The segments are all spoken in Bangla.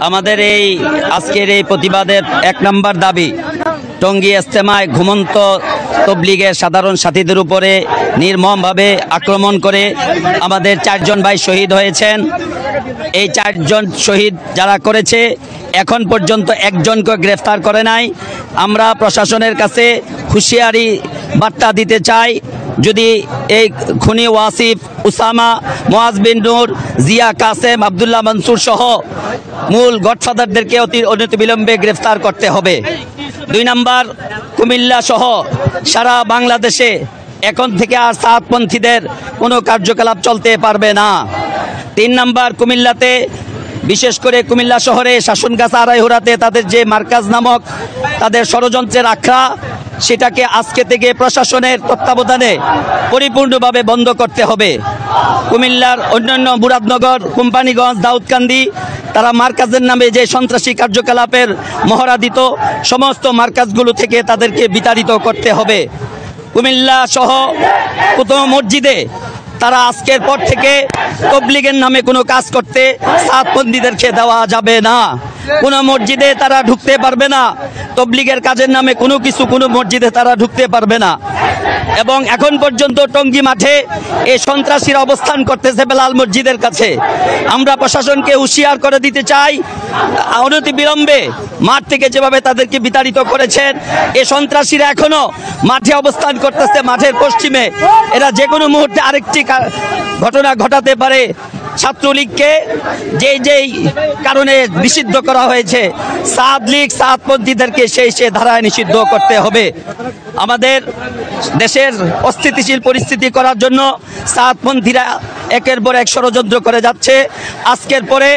আমাদের এই আজকের এই প্রতিবাদের 1 নম্বর দাবি, টঙ্গী ইজতেমায় ঘুমন্ত তবলিগের সাধারণ সাথীদের উপরে নির্মমভাবে আক্রমণ করে আমাদের 4 জন ভাই শহীদ হয়েছেন। এই 4 জন শহীদ যারা করেছে এখন পর্যন্ত একজনকে গ্রেফতার করে নাই। আমরা প্রশাসনের কাছে হুঁশিয়ারি বার্তা দিতে চাই, যদি এই খুনি ওয়াসিফ, উসামা, মুয়াজ বিন নূর, জিয়া, কাসেম, আব্দুল্লাহ মনসুর সহ মূল গডফাদারদেরকে অনতিবিলম্বে গ্রেফতার করতে হবে। 2 নম্বর, কুমিল্লা সহ সারা বাংলাদেশে এখন থেকে আর সাতপন্থীদের কোনো কার্যকলাপ চলতে পারবে না। 3 নম্বর, কুমিল্লাতে বিশেষ করে কুমিল্লা শহরে শাসনগাছা আড়াইহুরাতে তাদের যে মার্কাজ নামক তাদের ষড়যন্ত্রের আখড়া, সেটাকে আজকে থেকে প্রশাসনের তত্ত্বাবধানে পরিপূর্ণভাবে বন্ধ করতে হবে। কুমিল্লার অন্যান্য মুরাদনগর, কোম্পানিগঞ্জ, দাউদকান্দি তারা মার্কাজের নামে যে সন্ত্রাসী কার্যকলাপের মহড়া দিত, সমস্ত মার্কাজগুলো থেকে তাদেরকে বিতাড়িত করতে হবে। কুমিল্লা সহ কোথাও মসজিদে তারা আজকের পর থেকে তবলিগের নামে কোনো কাজ করতে সাতপন্থীদেরকে দেওয়া যাবে না। কোনো মসজিদে তারা ঢুকতে পারবে না, তবলিগের কাজের নামে কোনো মসজিদে তারা ঢুকতে পারবে না। এবং এখন পর্যন্ত টঙ্গী মাঠে এই সন্ত্রাসীরা অবস্থান করতেছে বেলাল মসজিদের কাছে। আমরা প্রশাসনকে হুঁশিয়ার করে দিতে চাই, অনতিবিলম্বে মাঠ থেকে যেভাবে তাদেরকে বিতাড়িত করেছেন, এই সন্ত্রাসীরা এখনো মাঠে অবস্থান করতেছে, মাঠের পশ্চিমে। এরা যে কোনো মুহূর্তে আরেকটি ঘটনা ঘটাতে পারে। ছাত্রলীগকে যেই কারণে নিষিদ্ধ করা হয়েছে, সাদলীগ, সাতপন্থীদেরকে সেই ধারায় নিষিদ্ধ করতে হবে। আমাদের দেশের অস্থিতিশীল পরিস্থিতি করার জন্য সাতপন্থীরা একের পর এক ষড়যন্ত্র করে যাচ্ছে। আজকের পরে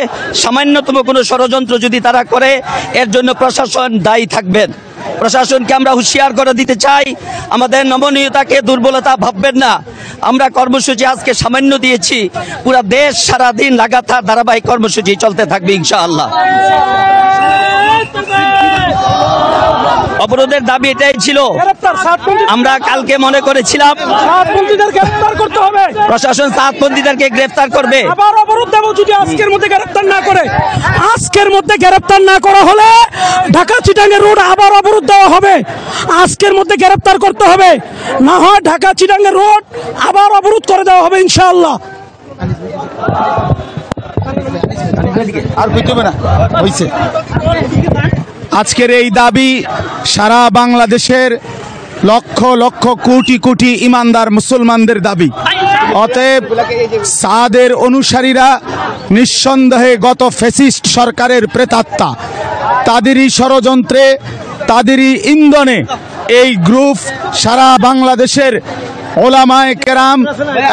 সামান্যতম কোনো ষড়যন্ত্র যদি তারা করে, এর জন্য প্রশাসন দায়ী থাকবেন। প্রশাসনকে আমরা হুঁশিয়ার করে দিতে চাই, আমাদের নমনীয়তাকে দুর্বলতা ভাববেন না। আমরা কর্মসূচি আজকে সামান্য দিয়েছি, পুরা দেশ সারাদিন লাগাতার ধারাবাহিক কর্মসূচি চলতে থাকবে ইনশাআল্লাহ। অবরোধের দাবি এটাই ছিল। আমরা কালকে মনে করেছিলাম প্রশাসন সাতপন্থীদেরকে গ্রেফতার করবে। আবার অবরোধ দেব যদি আজকের মধ্যে গ্রেফতার না করে। আজকের মধ্যে গ্রেফতার না করা হলে ঢাকা চিটাঙ্গের রোড আবার অবরোধ দেওয়া হবে। আজকের মধ্যে গ্রেফতার করতে হবে, না হয় ঢাকা চিটাঙ্গের রোড আবার অবরোধ করে দেওয়া হবে ইনশাআল্লাহ। আর কইতে না হইছে। আজকের এই দাবি সারা বাংলাদেশের লক্ষ লক্ষ কোটি কোটি ইমানদার মুসলমানদের দাবি। অতএব সাদের অনুসারীরা নিঃসন্দেহে গত ফ্যাসিস্ট সরকারের প্রেতাত্মা, তাদেরই ষড়যন্ত্রে, তাদেরই ইন্ধনে এই গ্রুপ সারা বাংলাদেশের ওলামায়ে কেরাম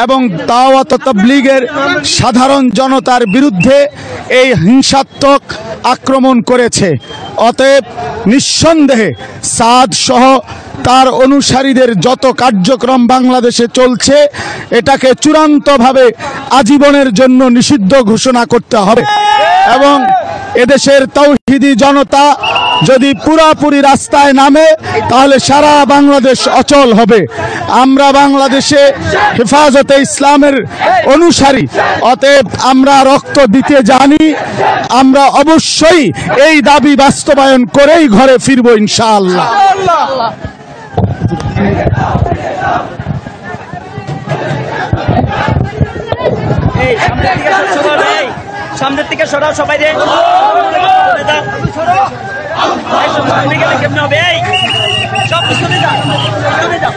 এবং দাওয়াত তাবলীগের সাধারণ জনতার বিরুদ্ধে এই হিংসাত্মক আক্রমণ করেছে। অতএব নিঃসন্দেহে সাদ সহ তার অনুসারীদের যত কার্যক্রম বাংলাদেশে চলছে, এটাকে চূড়ান্তভাবে আজীবনের জন্য নিষিদ্ধ ঘোষণা করতে হবে। এবং এদেশের তাওহীদি জনতা যদি পুরাপুরি রাস্তায় নামে, তাহলে সারা বাংলাদেশ অচল হবে। আমরা বাংলাদেশে হেফাজতে ইসলামের অনুসারী, অতএব আমরা রক্ত দিতে জানি। আমরা অবশ্যই এই দাবি বাস্তবায়ন করেই ঘরে ফিরবো ইনশাআল্লাহ। সামনের থেকে সরাও সবাই রে, কেমন হবে সব পিছনে যাও, পিছনে যাও।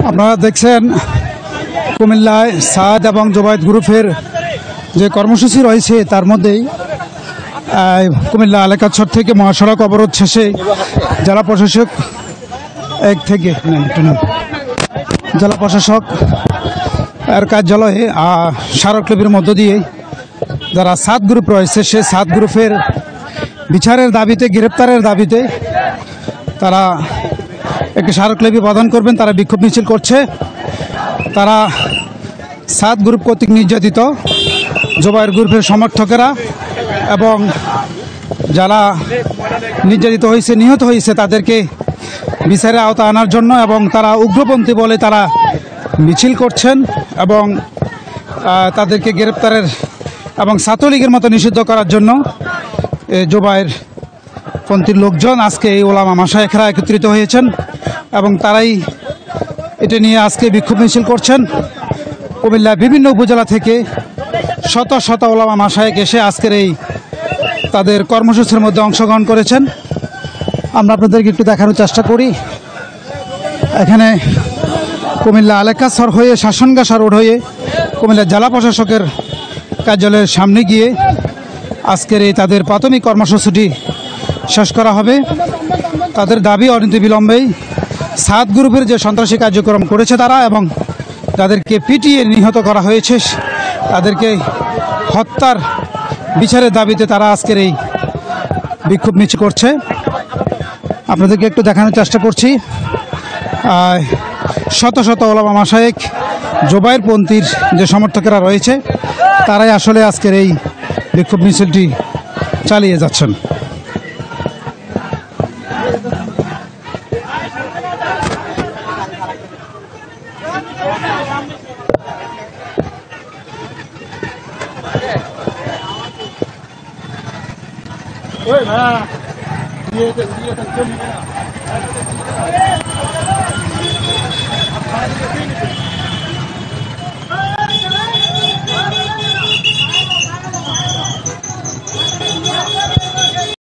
আপনারা দেখছেন কুমিল্লায় সাদ এবং জোবায়েদ গ্রুপের যে কর্মসূচি রয়েছে তার মধ্যেই কুমিল্লা এলাকাছর থেকে মহাসড়ক অবরোধ শেষে জেলা প্রশাসক জেলা প্রশাসক এর কার্যালয়ে স্মারকলিপির মধ্য দিয়ে যারা সাদ গ্রুপ রয়েছে সে সাদ গ্রুপের বিচারের দাবিতে গ্রেপ্তারের দাবিতে তারা একটি স্মারকলিপি প্রদান করবেন। তারা বিক্ষোভ মিছিল করছে। তারা সাদ গ্রুপ কর্তৃক নির্যাতিত জোবায়ের গ্রুপের সমর্থকেরা এবং যারা নির্যাতিত হয়েছে নিহত হয়েছে তাদেরকে বিচারের আওতা আনার জন্য এবং তারা উগ্রপন্থী বলে তারা মিছিল করছেন এবং তাদেরকে গ্রেপ্তারের এবং ছাত্রলীগের মতো নিষিদ্ধ করার জন্য জোবায়ের পন্থীর লোকজন আজকে এই ওলামা মাশায়েখরা একত্রিত হয়েছেন এবং তারাই এটা নিয়ে আজকে বিক্ষোভ মিছিল করছেন। কুমিল্লার বিভিন্ন উপজেলা থেকে শত শত ওলামা মাশায়েখ এসে আজকের এই তাদের কর্মসূচির মধ্যে অংশগ্রহণ করেছেন। আমরা আপনাদেরকে একটু দেখানোর চেষ্টা করি। এখানে কুমিল্লা এলাকাছর হয়ে শাসনগাছা রোড হয়ে কুমিল্লা জেলা প্রশাসকের কার্যালয়ের সামনে গিয়ে আজকের এই তাদের প্রাথমিক কর্মসূচিটি শেষ করা হবে। তাদের দাবি অনতিবিলম্বেই সাদ গ্রুপের যে সন্ত্রাসী কার্যক্রম করেছে তারা এবং যাদেরকে পিটিয়ে নিহত করা হয়েছে তাদেরকে হত্যার বিচারের দাবিতে তারা আজকের এই বিক্ষোভ মিছিল করছে। আপনাদেরকে একটু দেখানোর চেষ্টা করছি। শত শত ওলামা মাশায়েখ জোবায়ের পন্থীর যে সমর্থকেরা রয়েছে তারাই আসলে আজকের এই বিক্ষোভ মিছিলটি চালিয়ে যাচ্ছেন। ওই না